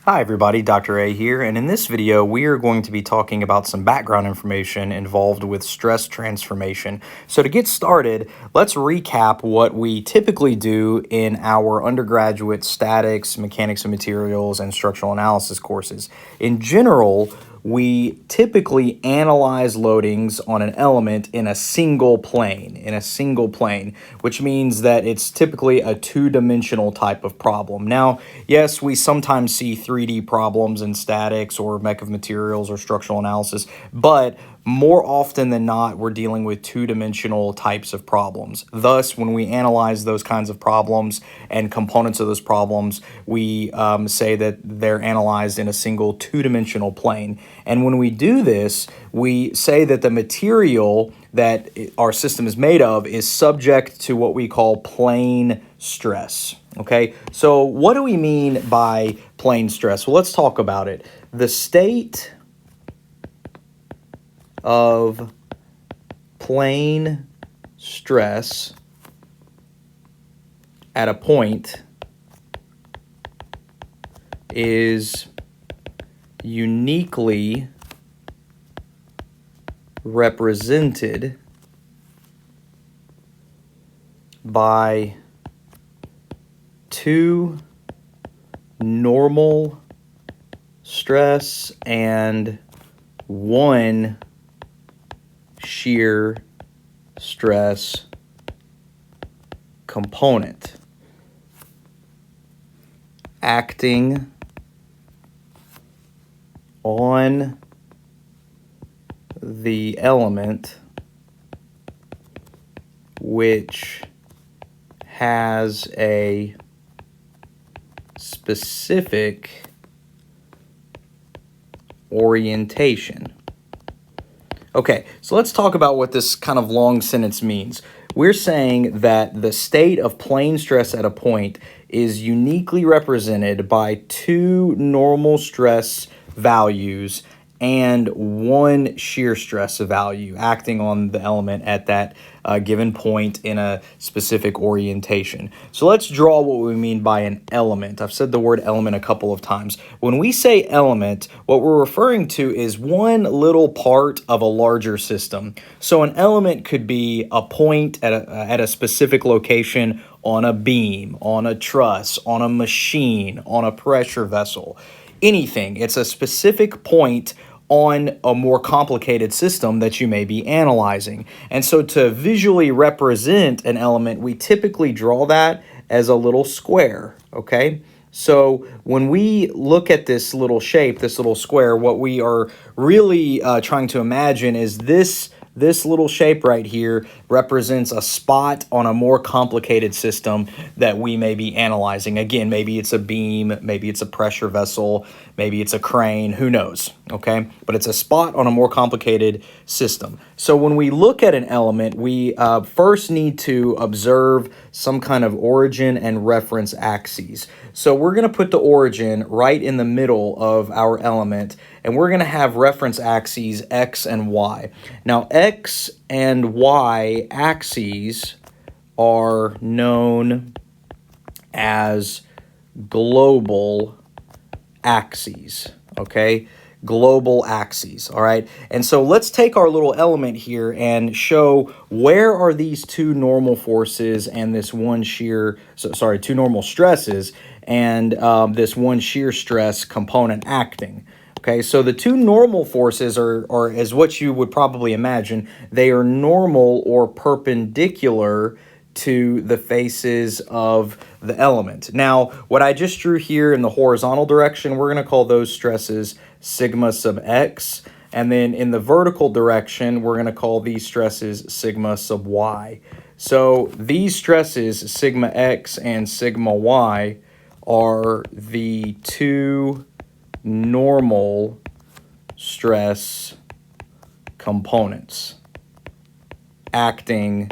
Hi everybody, Dr. A here, and in this video we are going to be talking about some background information involved with stress transformation. So to get started, let's recap what we typically do in our undergraduate statics, mechanics of materials, and structural analysis courses. In general, we typically analyze loadings on an element in a single plane, which means that it's typically a two-dimensional type of problem. Now, yes, we sometimes see 3D problems in statics or mech of materials or structural analysis, but more often than not, we're dealing with two-dimensional types of problems. Thus, when we analyze those kinds of problems and components of those problems, we say that they're analyzed in a single two-dimensional plane. And when we do this, we say that the material that our system is made of is subject to what we call plane stress. Okay, so what do we mean by plane stress? Well, let's talk about it. The state of plane stress at a point is uniquely represented by two normal stress and one shear stress component acting on the element which has a specific orientation. Okay, so let's talk about what this kind of long sentence means. We're saying that the state of plane stress at a point is uniquely represented by two normal stress values and one shear stress value acting on the element at that given point in a specific orientation. So let's draw what we mean by an element. I've said the word element a couple of times. When we say element, what we're referring to is one little part of a larger system. So an element could be a point at a specific location on a beam, on a truss, on a machine, on a pressure vessel. Anything. It's a specific point on a more complicated system that you may be analyzing. And so to visually represent an element, we typically draw that as a little square, okay? So when we look at this little shape, this little square, what we are really trying to imagine is this little shape right here represents a spot on a more complicated system that we may be analyzing. Again, maybe it's a beam, maybe it's a pressure vessel, maybe it's a crane, who knows, okay? But it's a spot on a more complicated system. So when we look at an element, we first need to observe some kind of origin and reference axes. So we're going to put the origin right in the middle of our element, and we're going to have reference axes x and y. Now, x and y axes are known as global axes, okay? Global axes, all right? And so let's take our little element here and show where are these two normal forces and this one two normal stresses and this one shear stress component acting. Okay, so the two normal forces are as what you would probably imagine. They are normal or perpendicular to the faces of the element. Now, what I just drew here in the horizontal direction, we're going to call those stresses sigma sub x. And then in the vertical direction, we're going to call these stresses sigma sub y. So these stresses, sigma x and sigma y, are the two normal stress components acting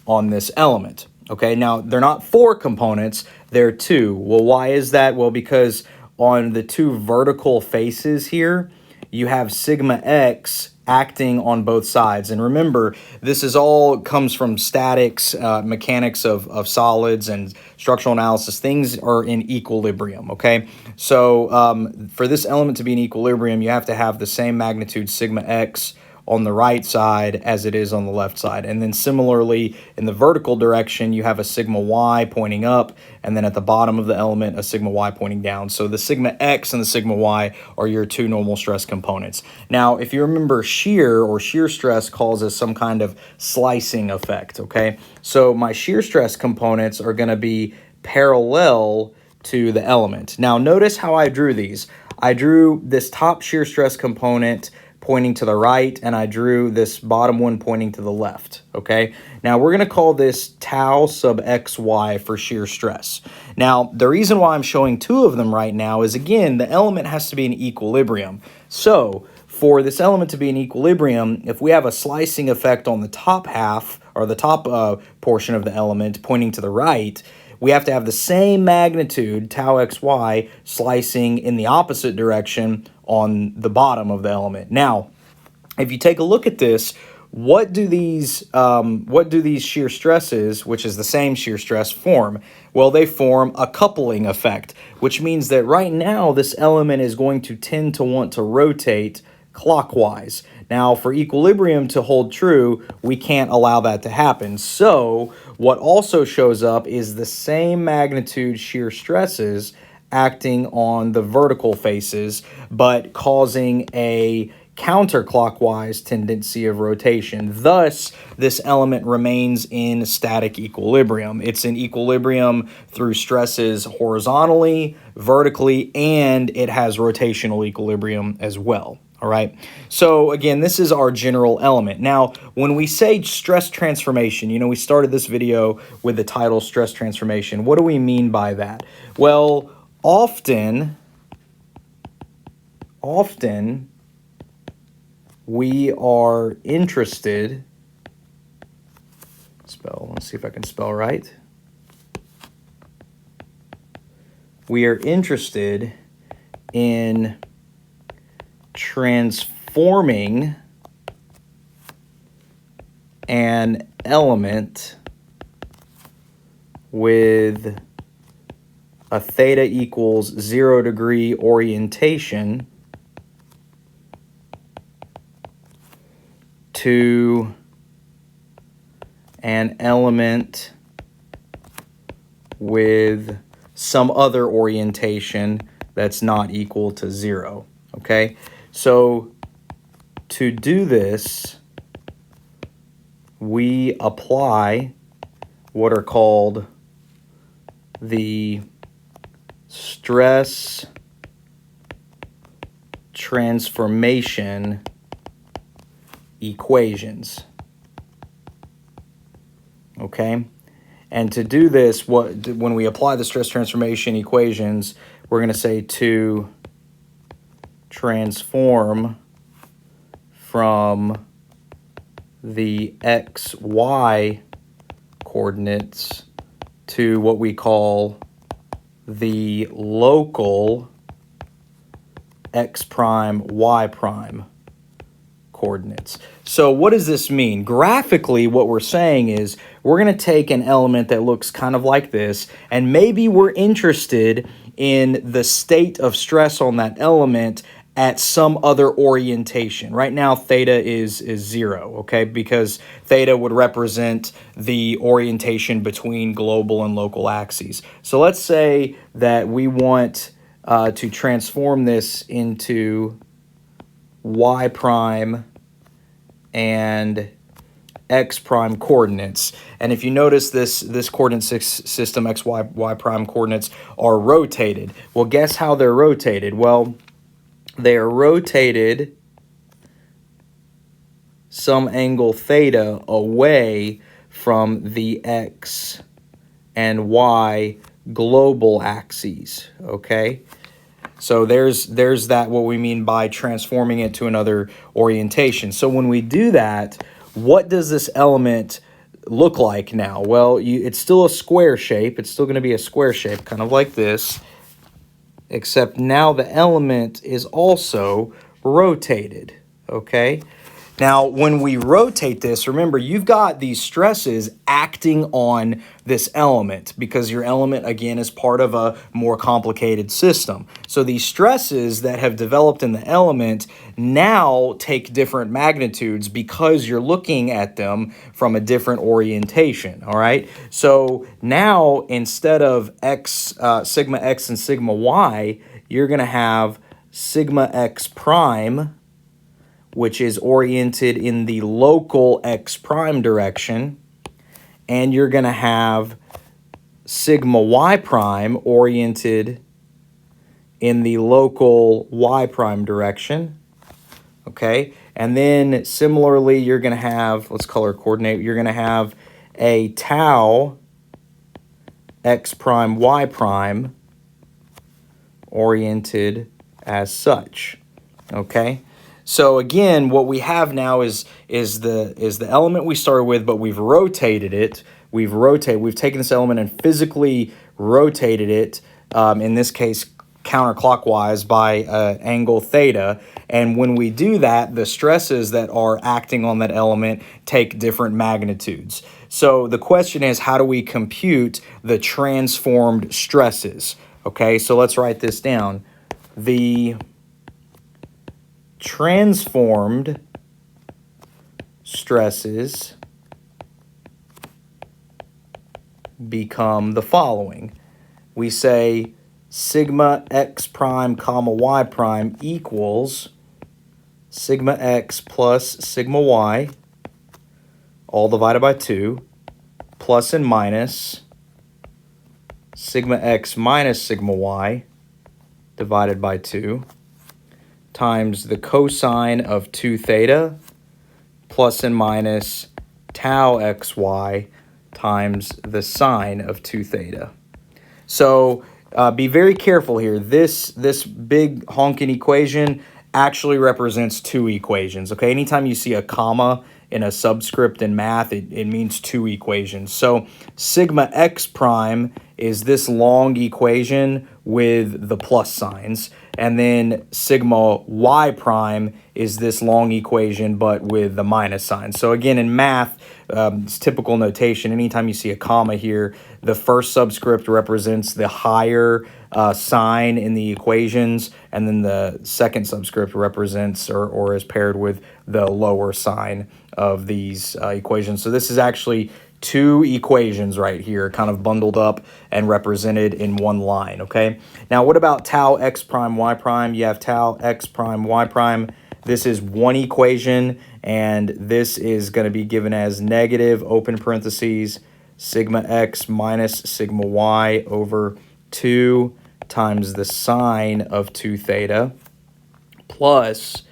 on this element. Okay, now they're not four components, they're two. Well, why is that? Well, because on the two vertical faces here, you have sigma x acting on both sides. And remember, this is all comes from statics, mechanics of solids, and structural analysis. Things are in equilibrium, okay? So for this element to be in equilibrium, you have to have the same magnitude sigma x on the right side as it is on the left side. And then similarly, in the vertical direction, you have a sigma y pointing up, and then at the bottom of the element, a sigma y pointing down. So the sigma x and the sigma y are your two normal stress components. Now, if you remember, shear or shear stress causes some kind of slicing effect, okay? So my shear stress components are going to be parallel to the element. Now, notice how I drew these. I drew this top shear stress component pointing to the right, and I drew this bottom one pointing to the left, okay? Now, we're going to call this tau sub xy for shear stress. Now, the reason why I'm showing two of them right now is, again, the element has to be in equilibrium. So, for this element to be in equilibrium, if we have a slicing effect on the top half, or the top portion of the element pointing to the right, we have to have the same magnitude, tau xy, slicing in the opposite direction on the bottom of the element. Now, if you take a look at this, what do these shear stresses, which is the same shear stress, form? Well, they form a coupling effect, which means that right now this element is going to tend to want to rotate clockwise. Now, for equilibrium to hold true, we can't allow that to happen. So, what also shows up is the same magnitude shear stresses acting on the vertical faces, but causing a counterclockwise tendency of rotation. Thus, this element remains in static equilibrium. It's in equilibrium through stresses horizontally, vertically, and it has rotational equilibrium as well. All right. So again, this is our general element. Now, when we say stress transformation, we started this video with the title stress transformation. What do we mean by that? Well, often we are interested, let's see if I can spell right. We are interested in transforming an element with a theta equals 0 degree orientation to an element with some other orientation that's not equal to 0, okay? So to do this, we apply what are called the stress transformation equations. Okay? And to do this, when we apply the stress transformation equations, we're going to say to transform from the xy coordinates to what we call the local x prime, y prime coordinates. So what does this mean? Graphically, what we're saying is we're going to take an element that looks kind of like this, and maybe we're interested in the state of stress on that element at some other orientation. Right now, theta is 0, okay? Because theta would represent the orientation between global and local axes. So let's say that we want to transform this into y prime and x prime coordinates. And if you notice this coordinate system, x, y prime coordinates, are rotated. Well, guess how they're rotated? Well, they are rotated some angle theta away from the x and y global axes, okay? So there's that, what we mean by transforming it to another orientation. So when we do that, what does this element look like now? Well, it's still a square shape. It's still going to be a square shape, kind of like this, except now the element is also rotated, okay? Now, when we rotate this, remember, you've got these stresses acting on this element because your element, again, is part of a more complicated system. So these stresses that have developed in the element now take different magnitudes because you're looking at them from a different orientation, all right? So now, instead of sigma x and sigma y, you're going to have sigma x prime, which is oriented in the local x prime direction, and you're going to have sigma y prime oriented in the local y prime direction, okay? And then similarly, you're going to have, let's color coordinate, you're going to have a tau x prime y prime oriented as such, okay? So again, what we have now is the element we started with, but we've rotated it. We've taken this element and physically rotated it, in this case counterclockwise by angle theta. And when we do that, the stresses that are acting on that element take different magnitudes. So the question is, how do we compute the transformed stresses? Okay, so let's write this down. The transformed stresses become the following. We say sigma x prime comma y prime equals sigma x plus sigma y all divided by 2 plus and minus sigma x minus sigma y divided by 2 times the cosine of 2 theta plus and minus tau xy times the sine of 2 theta. So be very careful here. This big honking equation actually represents 2 equations, okay? Anytime you see a comma in a subscript in math, it means 2 equations. So sigma x prime is this long equation with the plus signs, and then sigma y prime is this long equation but with the minus sign. So again, in math, it's typical notation. Anytime you see a comma here, the first subscript represents the higher sign in the equations, and then the second subscript represents or is paired with the lower sign of these equations. So this is actually 2 equations right here, kind of bundled up and represented in one line, okay? Now, what about tau x prime y prime? You have tau x prime y prime. This is 1 equation, and this is going to be given as negative, open parentheses, sigma x minus sigma y over 2 times the sine of 2 theta plus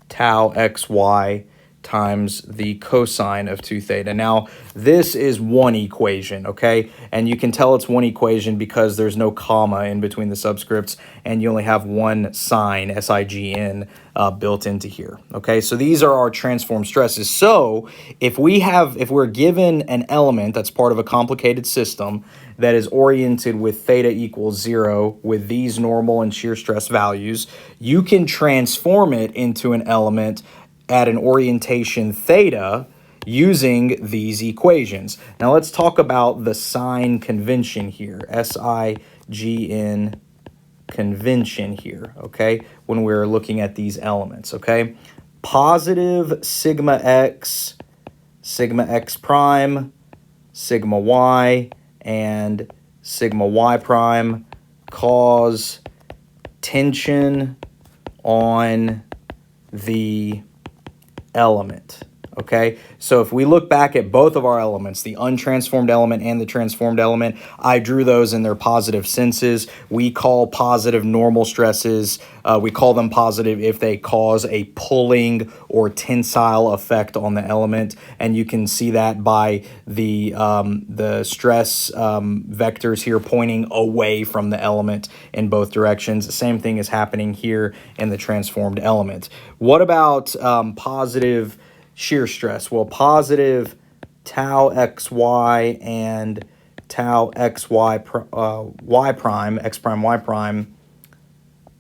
tau xy times the cosine of 2 theta. Now, this is 1 equation, okay? And you can tell it's 1 equation because there's no comma in between the subscripts, and you only have 1 sign, S-I-G-N, built into here, okay? So these are our transform stresses. So if we're given an element that's part of a complicated system that is oriented with theta equals 0 with these normal and shear stress values, you can transform it into an element at an orientation theta using these equations. Now let's talk about the sign convention here, S-I-G-N convention here, okay, when we're looking at these elements, okay? Positive sigma x prime, sigma y, and sigma y prime cause tension on the element, okay? So if we look back at both of our elements, the untransformed element and the transformed element, I drew those in their positive senses. We call positive normal stresses, we call them positive if they cause a pulling or tensile effect on the element, and you can see that by the stress vectors here pointing away from the element in both directions. The same thing is happening here in the transformed element. What about positive shear stress? Well, positive tau xy and tau xy y prime, x prime y prime,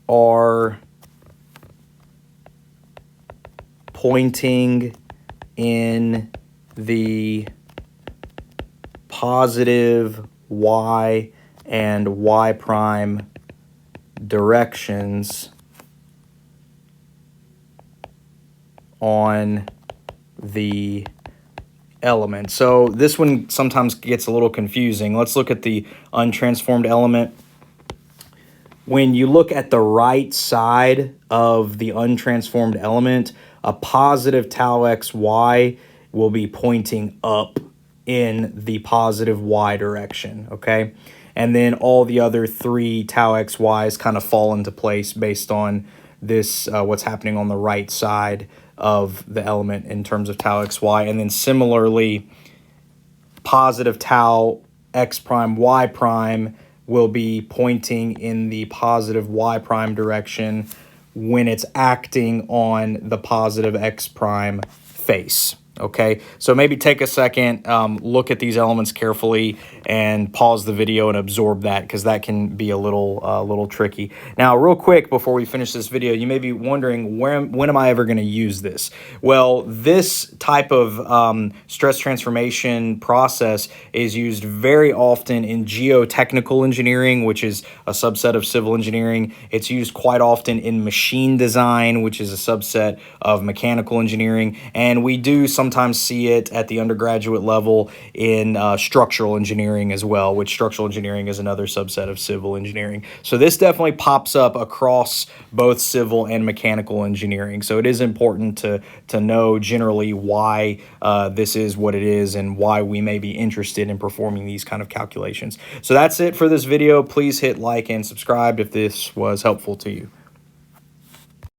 are pointing in the positive y and y prime directions on the element. So this one sometimes gets a little confusing. Let's look at the untransformed element. When you look at the right side of the untransformed element, a positive tau xy will be pointing up in the positive y direction, okay? And then all the other three tau xy's kind of fall into place based on this, what's happening on the right side of the element in terms of tau xy. And then similarly, positive tau x prime y prime will be pointing in the positive y prime direction when it's acting on the positive x prime face. Okay, so maybe take a second, look at these elements carefully, and pause the video and absorb that, because that can be a little tricky. Now, real quick before we finish this video, you may be wondering, when am I ever going to use this? Well, this type of stress transformation process is used very often in geotechnical engineering, which is a subset of civil engineering. It's used quite often in machine design, which is a subset of mechanical engineering, and we do sometimes see it at the undergraduate level in structural engineering as well, which structural engineering is another subset of civil engineering. So this definitely pops up across both civil and mechanical engineering. So it is important to know generally why this is what it is and why we may be interested in performing these kind of calculations. So that's it for this video. Please hit like and subscribe if this was helpful to you.